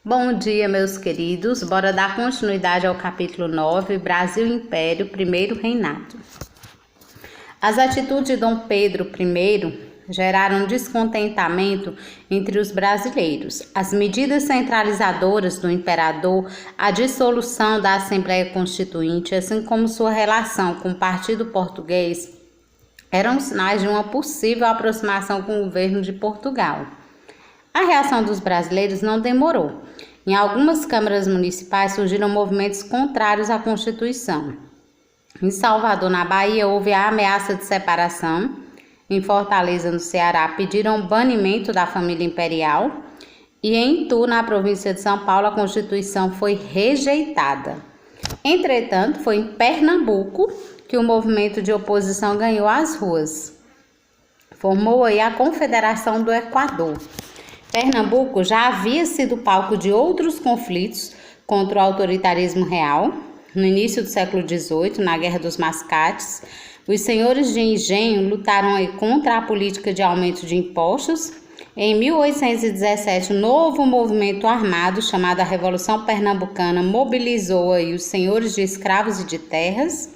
Bom dia, meus queridos. Bora dar continuidade ao capítulo 9, Brasil Império, Primeiro Reinado. As atitudes de Dom Pedro I geraram descontentamento entre os brasileiros. As medidas centralizadoras do imperador, a dissolução da Assembleia Constituinte, assim como sua relação com o Partido Português, eram sinais de uma possível aproximação com o governo de Portugal. A reação dos brasileiros não demorou. Em algumas câmaras municipais surgiram movimentos contrários à Constituição. Em Salvador, na Bahia, houve a ameaça de separação. Em Fortaleza, no Ceará, pediram o banimento da família imperial. E em Itu, na província de São Paulo, a Constituição foi rejeitada. Entretanto, foi em Pernambuco que o movimento de oposição ganhou as ruas. Formou aí a Confederação do Equador. Pernambuco já havia sido palco de outros conflitos contra o autoritarismo real. No início do século XVIII, na Guerra dos Mascates, os senhores de engenho lutaram aí contra a política de aumento de impostos. Em 1817, um novo movimento armado chamado a Revolução Pernambucana mobilizou aí os senhores de escravos e de terras,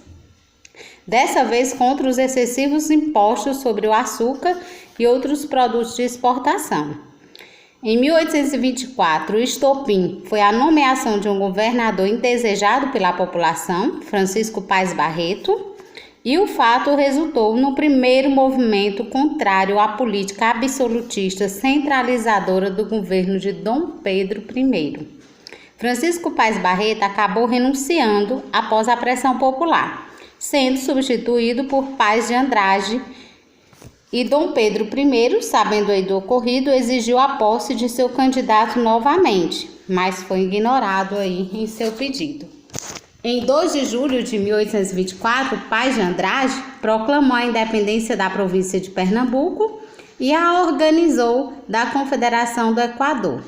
dessa vez contra os excessivos impostos sobre o açúcar e outros produtos de exportação. Em 1824, o estopim foi a nomeação de um governador indesejado pela população, Francisco Paes Barreto, e o fato resultou no primeiro movimento contrário à política absolutista centralizadora do governo de Dom Pedro I. Francisco Paes Barreto acabou renunciando após a pressão popular, sendo substituído por Paes de Andrade. E Dom Pedro I, sabendo aí do ocorrido, exigiu a posse de seu candidato novamente, mas foi ignorado aí em seu pedido. Em 2 de julho de 1824, Paes de Andrade proclamou a independência da província de Pernambuco e a organizou da Confederação do Equador.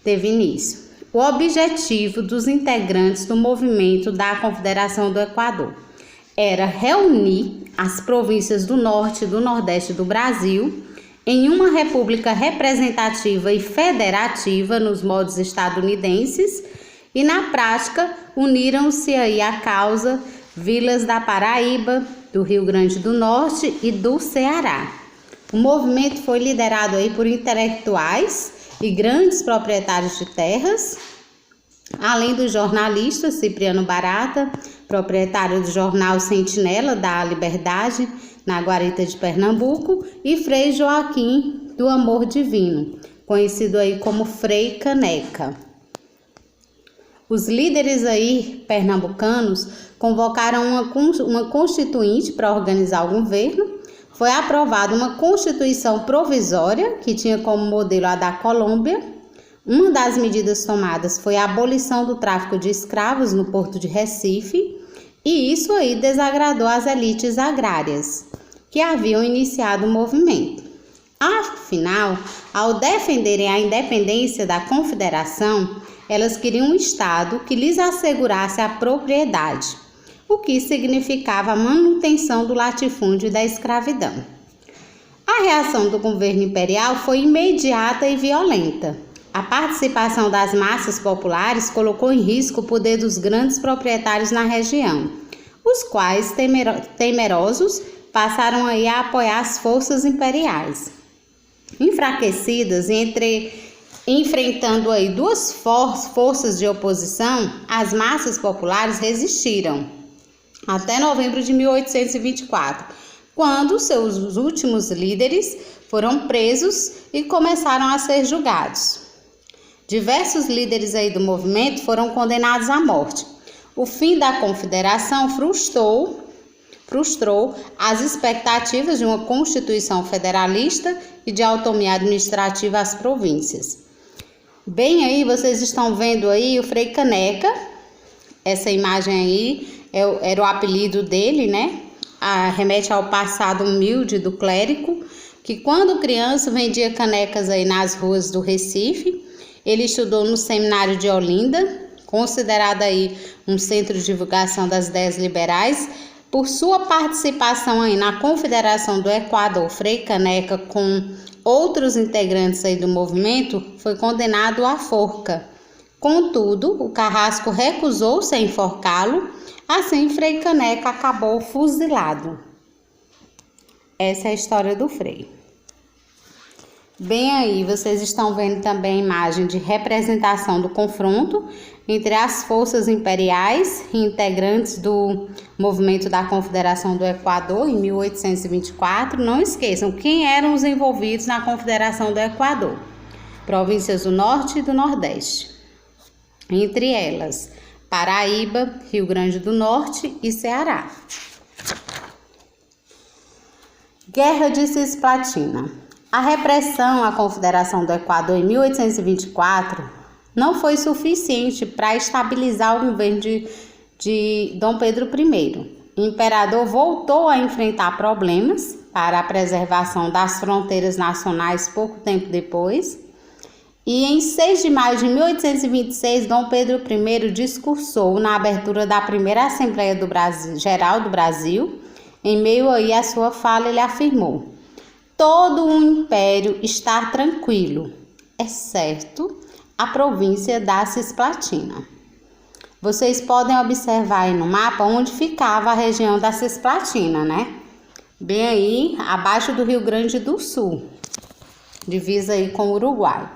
Teve início o objetivo dos integrantes do movimento da Confederação do Equador era reunir as províncias do norte e do nordeste do Brasil em uma república representativa e federativa nos moldes estadunidenses e, na prática, uniram-se aí à causa vilas da Paraíba, do Rio Grande do Norte e do Ceará. O movimento foi liderado aí por intelectuais e grandes proprietários de terras, além do jornalista Cipriano Barata, proprietário do jornal Sentinela da Liberdade, na Guarita de Pernambuco, e Frei Joaquim do Amor Divino, conhecido aí como Frei Caneca. Os líderes aí pernambucanos convocaram uma constituinte para organizar o governo. Foi aprovada uma constituição provisória, que tinha como modelo a da Colômbia. Uma das medidas tomadas foi a abolição do tráfico de escravos no porto de Recife, e isso aí desagradou as elites agrárias, que haviam iniciado o movimento. Afinal, ao defenderem a independência da Confederação, elas queriam um Estado que lhes assegurasse a propriedade, o que significava a manutenção do latifúndio e da escravidão. A reação do governo imperial foi imediata e violenta. A participação das massas populares colocou em risco o poder dos grandes proprietários na região, os quais, temerosos, passaram aí a apoiar as forças imperiais. Enfraquecidas e enfrentando aí duas forças de oposição, as massas populares resistiram até novembro de 1824, quando seus últimos líderes foram presos e começaram a ser julgados. Diversos líderes aí do movimento foram condenados à morte. O fim da Confederação frustrou as expectativas de uma Constituição federalista e de autonomia administrativa às províncias. Bem aí, vocês estão vendo aí o Frei Caneca. Essa imagem aí era o apelido dele, né? Remete ao passado humilde do clérigo, que quando criança vendia canecas aí nas ruas do Recife. Ele estudou no Seminário de Olinda, considerado aí um centro de divulgação das ideias liberais. Por sua participação aí na Confederação do Equador, Frei Caneca, com outros integrantes aí do movimento, foi condenado à forca. Contudo, o carrasco recusou-se a enforcá-lo, assim Frei Caneca acabou fuzilado. Essa é a história do Frei. Bem aí, vocês estão vendo também a imagem de representação do confronto entre as forças imperiais e integrantes do movimento da Confederação do Equador em 1824. Não esqueçam quem eram os envolvidos na Confederação do Equador: províncias do Norte e do Nordeste. Entre elas, Paraíba, Rio Grande do Norte e Ceará. Guerra de Cisplatina. A repressão à Confederação do Equador em 1824 não foi suficiente para estabilizar o governo de Dom Pedro I. O imperador voltou a enfrentar problemas para a preservação das fronteiras nacionais pouco tempo depois. E em 6 de maio de 1826, Dom Pedro I discursou na abertura da primeira Assembleia Geral do Brasil. Em meio aí à sua fala, ele afirmou: todo o império está tranquilo, exceto a província da Cisplatina. Vocês podem observar aí no mapa onde ficava a região da Cisplatina, né? Bem aí abaixo do Rio Grande do Sul, divisa aí com o Uruguai.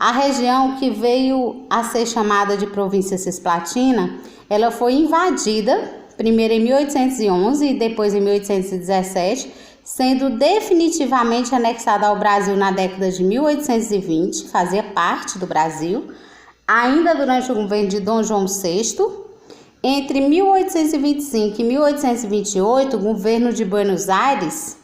A região que veio a ser chamada de província Cisplatina, ela foi invadida primeiro em 1811 e depois em 1817, sendo definitivamente anexada ao Brasil na década de 1820, fazia parte do Brasil, ainda durante o governo de Dom João VI. Entre 1825 e 1828, o governo de Buenos Aires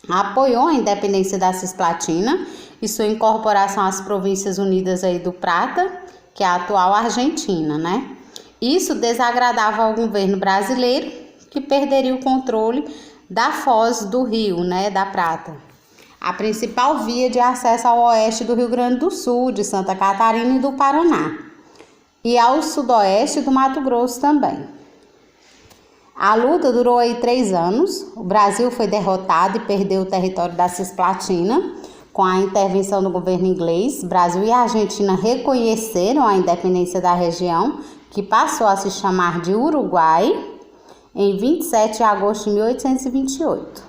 apoiou a independência da Cisplatina e sua incorporação às Províncias Unidas aí do Prata, que é a atual Argentina, né? Isso desagradava ao governo brasileiro, que perderia o controle da foz do rio, né, da Prata, a principal via de acesso ao oeste do Rio Grande do Sul, de Santa Catarina e do Paraná, e ao sudoeste do Mato Grosso também. A luta durou aí 3 anos, o Brasil foi derrotado e perdeu o território da Cisplatina. Com a intervenção do governo inglês, Brasil e Argentina reconheceram a independência da região, que passou a se chamar de Uruguai, em 27 de agosto de 1828.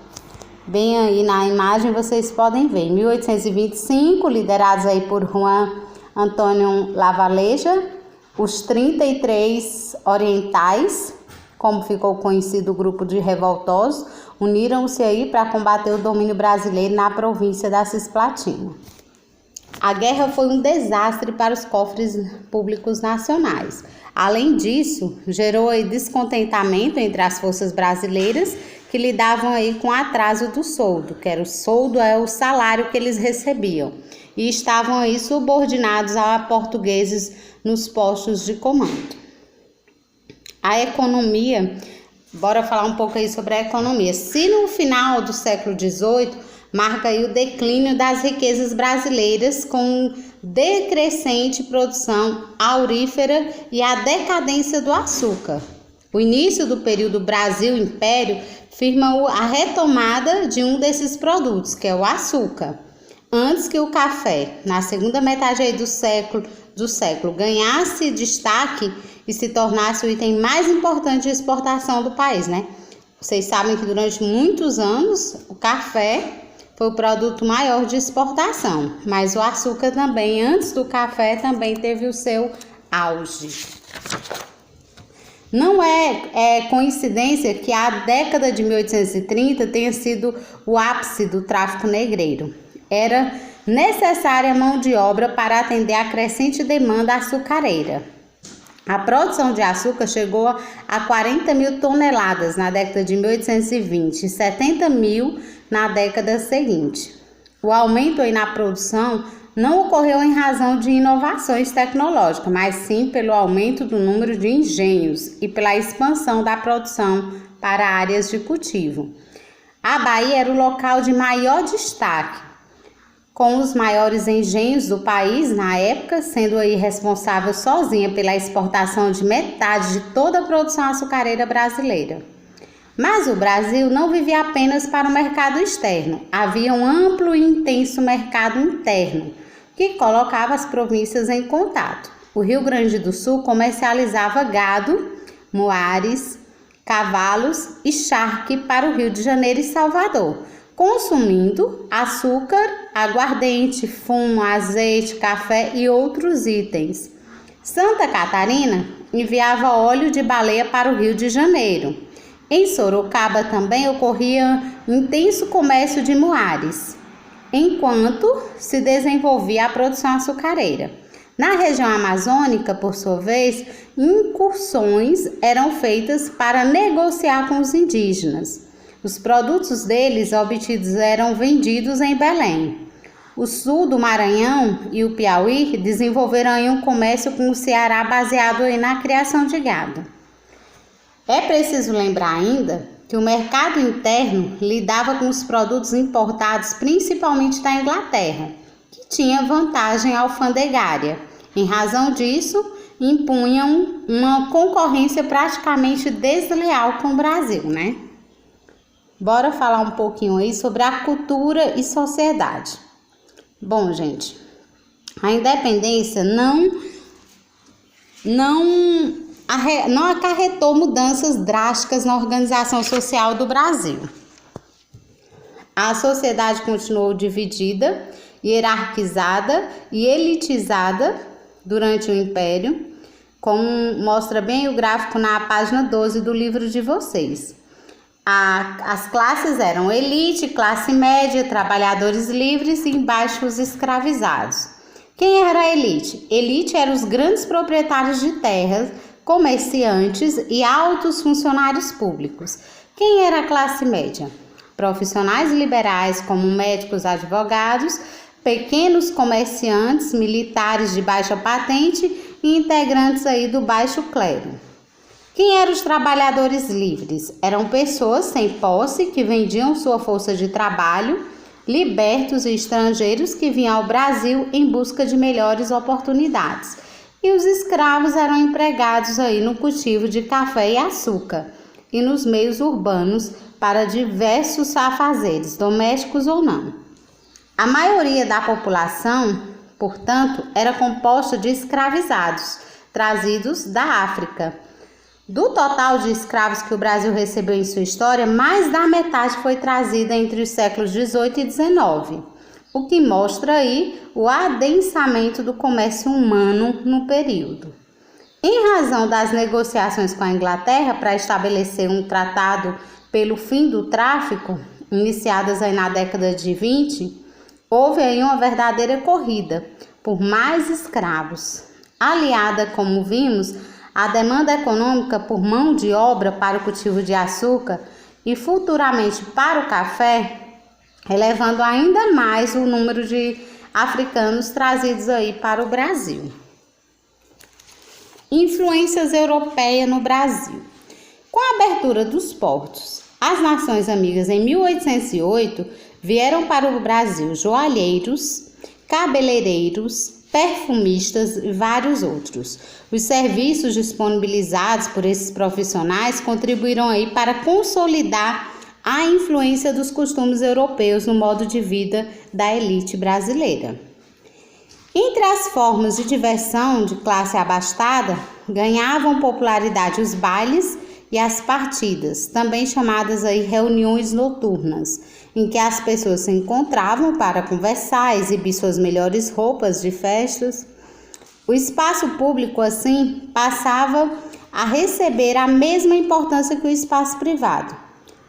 Bem aí na imagem vocês podem ver, em 1825, liderados aí por Juan Antônio Lavalleja, os 33 orientais, como ficou conhecido o grupo de revoltosos, uniram-se aí para combater o domínio brasileiro na província da Cisplatina. A guerra foi um desastre para os cofres públicos nacionais. Além disso, gerou aí descontentamento entre as forças brasileiras que lidavam aí com o atraso do soldo, que era o soldo é o salário que eles recebiam, e estavam aí subordinados a portugueses nos postos de comando. A economia, bora falar um pouco aí sobre a economia. Se no final do século XVIII marca aí o declínio das riquezas brasileiras com decrescente produção aurífera e a decadência do açúcar. O início do período Brasil-Império firma a retomada de um desses produtos, que é o açúcar. Antes que o café, na segunda metade aí do século ganhasse destaque e se tornasse o item mais importante de exportação do país, né? Vocês sabem que durante muitos anos o café foi o produto maior de exportação, mas o açúcar também, antes do café, também teve o seu auge. Não é coincidência que a década de 1830 tenha sido o ápice do tráfico negreiro. Era necessária mão de obra para atender a crescente demanda açucareira. A produção de açúcar chegou a 40 mil toneladas na década de 1820 e 70 mil na década seguinte. O aumento aí na produção não ocorreu em razão de inovações tecnológicas, mas sim pelo aumento do número de engenhos e pela expansão da produção para áreas de cultivo. A Bahia era o local de maior destaque, com os maiores engenhos do país na época, sendo aí responsável sozinha pela exportação de metade de toda a produção açucareira brasileira. Mas o Brasil não vivia apenas para o mercado externo, havia um amplo e intenso mercado interno, que colocava as províncias em contato. o Rio Grande do Sul comercializava gado, muares, cavalos e charque para o Rio de Janeiro e Salvador, consumindo açúcar, aguardente, fumo, azeite, café e outros itens. Santa Catarina enviava óleo de baleia para o Rio de Janeiro. Em Sorocaba também ocorria intenso comércio de muares, enquanto se desenvolvia a produção açucareira. Na região amazônica, por sua vez, incursões eram feitas para negociar com os indígenas. Os produtos deles obtidos eram vendidos em Belém. O sul do Maranhão e o Piauí desenvolveram aí um comércio com o Ceará baseado aí na criação de gado. É preciso lembrar ainda que o mercado interno lidava com os produtos importados principalmente da Inglaterra, que tinha vantagem alfandegária. Em razão disso, impunham uma concorrência praticamente desleal com o Brasil, né? Bora falar um pouquinho aí sobre a cultura e sociedade. Bom, gente, a independência não acarretou mudanças drásticas na organização social do Brasil. A sociedade continuou dividida, hierarquizada e elitizada durante o Império, como mostra bem o gráfico na página 12 do livro de vocês. As classes eram elite, classe média, trabalhadores livres e baixos escravizados. Quem era a elite? Elite eram os grandes proprietários de terras, comerciantes e altos funcionários públicos. Quem era a classe média? Profissionais liberais como médicos, advogados, pequenos comerciantes, militares de baixa patente e integrantes aí do baixo clero. Quem eram os trabalhadores livres? Eram pessoas sem posse que vendiam sua força de trabalho, libertos e estrangeiros que vinham ao Brasil em busca de melhores oportunidades. E os escravos eram empregados aí no cultivo de café e açúcar e nos meios urbanos para diversos afazeres, domésticos ou não. A maioria da população, portanto, era composta de escravizados, trazidos da África. Do total de escravos que o Brasil recebeu em sua história, mais da metade foi trazida entre os séculos XVIII e XIX, o que mostra aí o adensamento do comércio humano no período. Em razão das negociações com a Inglaterra para estabelecer um tratado pelo fim do tráfico, iniciadas aí na década de 20, houve aí uma verdadeira corrida por mais escravos, aliada, como vimos, à demanda econômica por mão de obra para o cultivo de açúcar e futuramente para o café, elevando ainda mais o número de africanos trazidos aí para o Brasil. Influências europeias no Brasil. Com a abertura dos portos, as nações amigas em 1808 vieram para o Brasil joalheiros, cabeleireiros, perfumistas e vários outros. Os serviços disponibilizados por esses profissionais contribuíram aí para consolidar a influência dos costumes europeus no modo de vida da elite brasileira. Entre as formas de diversão de classe abastada, ganhavam popularidade os bailes e as partidas, também chamadas aí reuniões noturnas, em que as pessoas se encontravam para conversar, exibir suas melhores roupas de festas. O espaço público, assim, passava a receber a mesma importância que o espaço privado.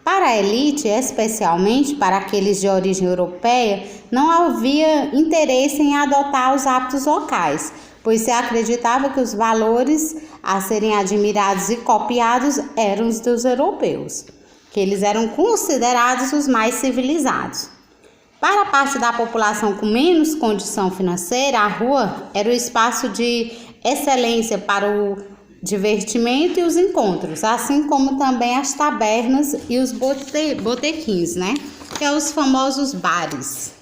Para a elite, especialmente para aqueles de origem europeia, não havia interesse em adotar os hábitos locais, pois se acreditava que os valores a serem admirados e copiados eram os dos europeus, que eles eram considerados os mais civilizados. Para a parte da população com menos condição financeira, a rua era o espaço de excelência para o divertimento e os encontros, assim como também as tabernas e os botequins, né? Que são os famosos bares.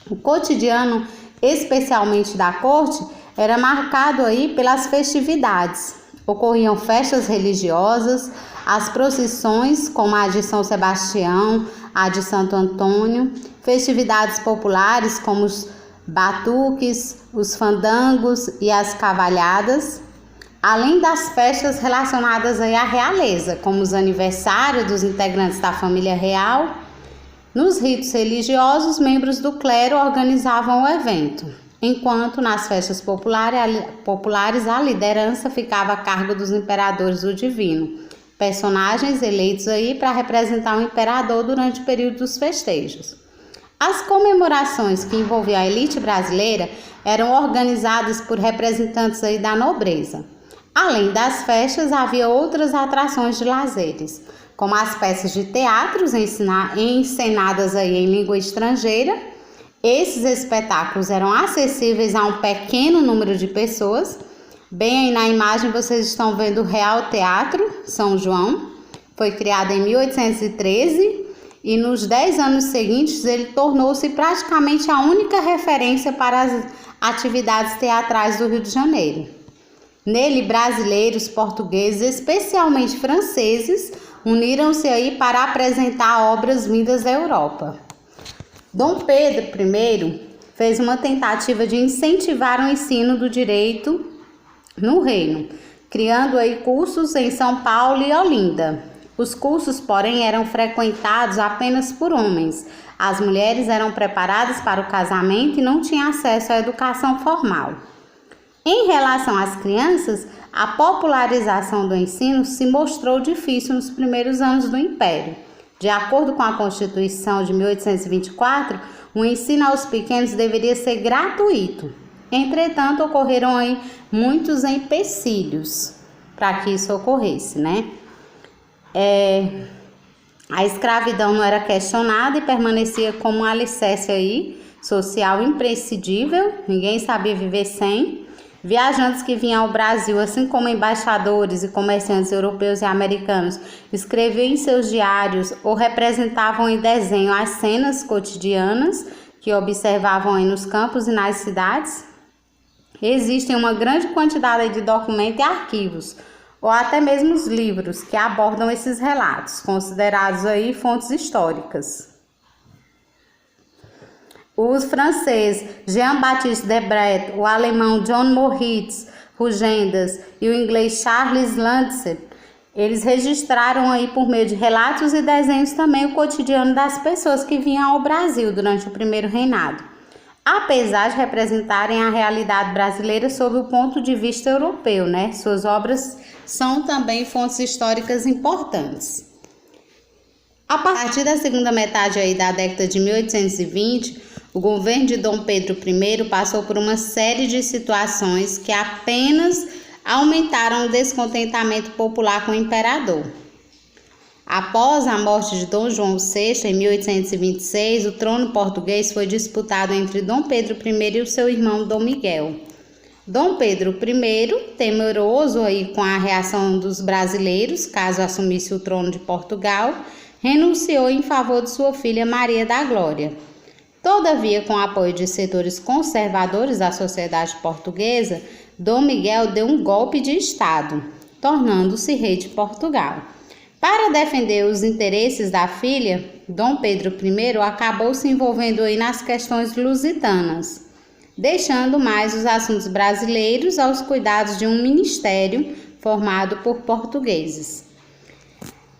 O cotidiano, especialmente da corte, era marcado aí pelas festividades. Ocorriam festas religiosas, as procissões, como a de São Sebastião, a de Santo Antônio, festividades populares como os batuques, os fandangos e as cavalhadas, além das festas relacionadas aí à realeza, como os aniversários dos integrantes da família real. Nos ritos religiosos, membros do clero organizavam o evento, enquanto nas festas populares a liderança ficava a cargo dos imperadores do divino, personagens eleitos aí para representar o imperador durante o período dos festejos. As comemorações que envolviam a elite brasileira eram organizadas por representantes aí da nobreza. Além das festas, havia outras atrações de lazeres, como as peças de teatro encenadas aí em língua estrangeira. Esses espetáculos eram acessíveis a um pequeno número de pessoas. Bem aí na imagem vocês estão vendo o Real Teatro São João. Foi criado em 1813 e nos 10 anos seguintes ele tornou-se praticamente a única referência para as atividades teatrais do Rio de Janeiro. Nele, brasileiros, portugueses, especialmente franceses, uniram-se aí para apresentar obras vindas da Europa. Dom Pedro I fez uma tentativa de incentivar o ensino do direito no reino, criando aí cursos em São Paulo e Olinda. Os cursos, porém, eram frequentados apenas por homens. As mulheres eram preparadas para o casamento e não tinham acesso à educação formal. Em relação às crianças, a popularização do ensino se mostrou difícil nos primeiros anos do Império. De acordo com a Constituição de 1824, o ensino aos pequenos deveria ser gratuito. Entretanto, ocorreram aí muitos empecilhos para que isso ocorresse, né? A escravidão não era questionada e permanecia como um alicerce aí, social imprescindível, ninguém sabia viver sem. Viajantes que vinham ao Brasil, assim como embaixadores e comerciantes europeus e americanos, escreviam em seus diários ou representavam em desenho as cenas cotidianas que observavam aí nos campos e nas cidades. Existem uma grande quantidade de documentos e arquivos, ou até mesmo os livros que abordam esses relatos, considerados aí fontes históricas. Os franceses Jean-Baptiste Debret, o alemão John Moritz Rugendas e o inglês Charles Lancet, eles registraram aí por meio de relatos e desenhos também o cotidiano das pessoas que vinham ao Brasil durante o primeiro reinado, apesar de representarem a realidade brasileira sob o ponto de vista europeu, né? Suas obras são também fontes históricas importantes. A partir da segunda metade aí da década de 1820, o governo de Dom Pedro I passou por uma série de situações que apenas aumentaram o descontentamento popular com o imperador. Após a morte de Dom João VI, em 1826, o trono português foi disputado entre Dom Pedro I e o seu irmão Dom Miguel. Dom Pedro I, temeroso aí com a reação dos brasileiros, caso assumisse o trono de Portugal, renunciou em favor de sua filha Maria da Glória. Todavia, com o apoio de setores conservadores da sociedade portuguesa, Dom Miguel deu um golpe de Estado, tornando-se rei de Portugal. Para defender os interesses da filha, Dom Pedro I acabou se envolvendo aí nas questões lusitanas, deixando mais os assuntos brasileiros aos cuidados de um ministério formado por portugueses.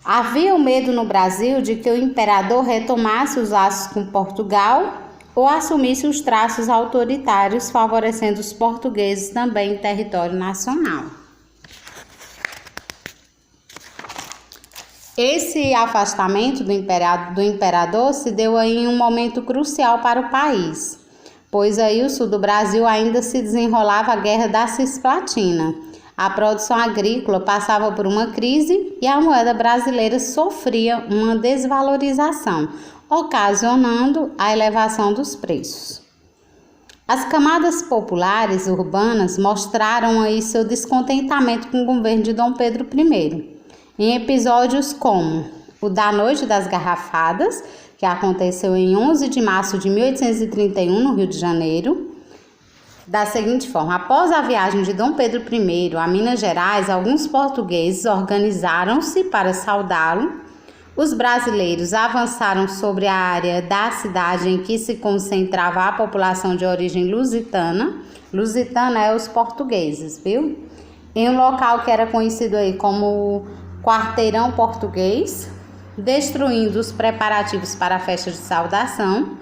Havia o medo no Brasil de que o imperador retomasse os laços com Portugal ou assumisse os traços autoritários, favorecendo os portugueses também em território nacional. Esse afastamento do imperador se deu aí em um momento crucial para o país, pois aí o sul do Brasil ainda se desenrolava a Guerra da Cisplatina. A produção agrícola passava por uma crise e a moeda brasileira sofria uma desvalorização, ocasionando a elevação dos preços. As camadas populares urbanas mostraram aí seu descontentamento com o governo de Dom Pedro I, em episódios como o da Noite das Garrafadas, que aconteceu em 11 de março de 1831 no Rio de Janeiro, da seguinte forma: após a viagem de Dom Pedro I a Minas Gerais, alguns portugueses organizaram-se para saudá-lo. os brasileiros avançaram sobre a área da cidade em que se concentrava a população de origem lusitana. Lusitana é os portugueses, viu? Em um local que era conhecido aí como Quarteirão Português, destruindo os preparativos para a festa de saudação.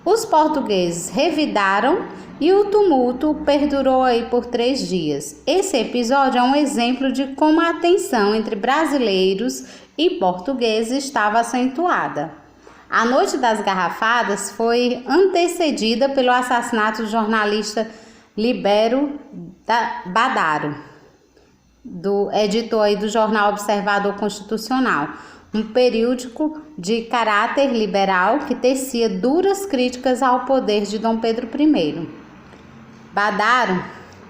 Os portugueses revidaram e o tumulto perdurou aí por 3 dias. Esse episódio é um exemplo de como a tensão entre brasileiros e portugueses estava acentuada. A Noite das Garrafadas foi antecedida pelo assassinato do jornalista Libério Badaro, do editor aí do jornal Observador Constitucional, um periódico de caráter liberal que tecia duras críticas ao poder de Dom Pedro I. Badaro,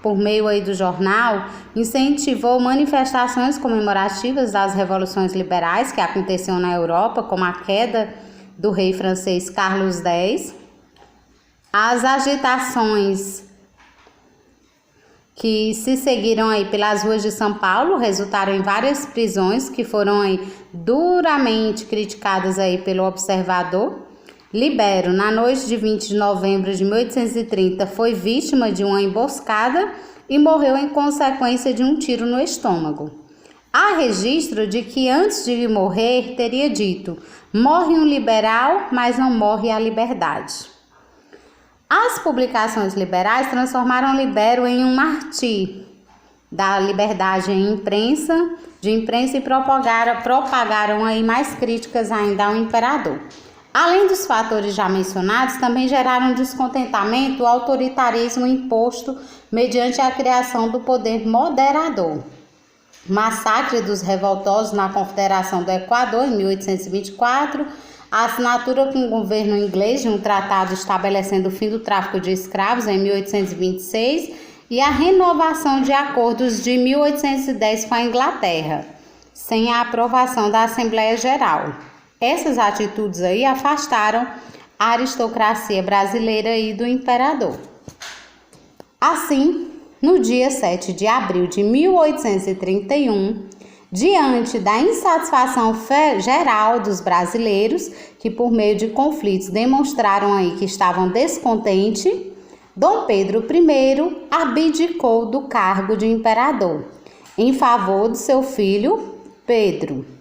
por meio aí do jornal, incentivou manifestações comemorativas das revoluções liberais que aconteciam na Europa, como a queda do rei francês Carlos X, as agitações que se seguiram aí pelas ruas de São Paulo resultaram em várias prisões que foram aí duramente criticadas aí pelo Observador. Libério, na noite de 20 de novembro de 1830, foi vítima de uma emboscada e morreu em consequência de um tiro no estômago. Há registro de que antes de morrer teria dito: morre um liberal, mas não morre a liberdade. As publicações liberais transformaram Libério em um mártir da liberdade de imprensa e propagaram aí mais críticas ainda ao imperador. Além dos fatores já mencionados, também geraram descontentamento o autoritarismo imposto mediante a criação do poder moderador. Massacre dos revoltosos na Confederação do Equador, em 1824, a assinatura com o governo inglês de um tratado estabelecendo o fim do tráfico de escravos, em 1826, e a renovação de acordos de 1810 com a Inglaterra, sem a aprovação da Assembleia Geral. Essas atitudes aí afastaram a aristocracia brasileira e do imperador. Assim, no dia 7 de abril de 1831, diante da insatisfação geral dos brasileiros, que por meio de conflitos demonstraram aí que estavam descontentes, Dom Pedro I abdicou do cargo de imperador, em favor de seu filho Pedro.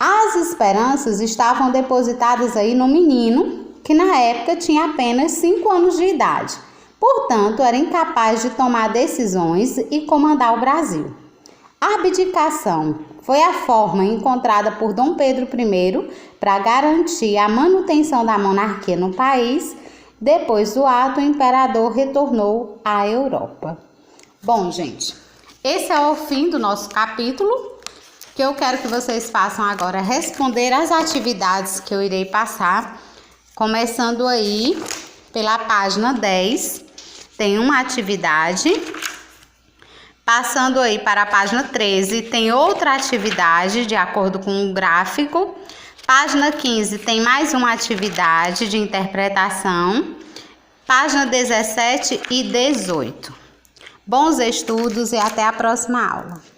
As esperanças estavam depositadas aí no menino, que na época tinha apenas 5 anos de idade. Portanto, era incapaz de tomar decisões e comandar o Brasil. A abdicação foi a forma encontrada por Dom Pedro I para garantir a manutenção da monarquia no país. Depois do ato, o imperador retornou à Europa. Bom, gente, esse é o fim do nosso capítulo. Que eu quero que vocês façam agora responder as atividades que eu irei passar, começando aí pela página 10, tem uma atividade, passando aí para a página 13, tem outra atividade de acordo com o gráfico, página 15 tem mais uma atividade de interpretação, página 17 e 18. Bons estudos e até a próxima aula.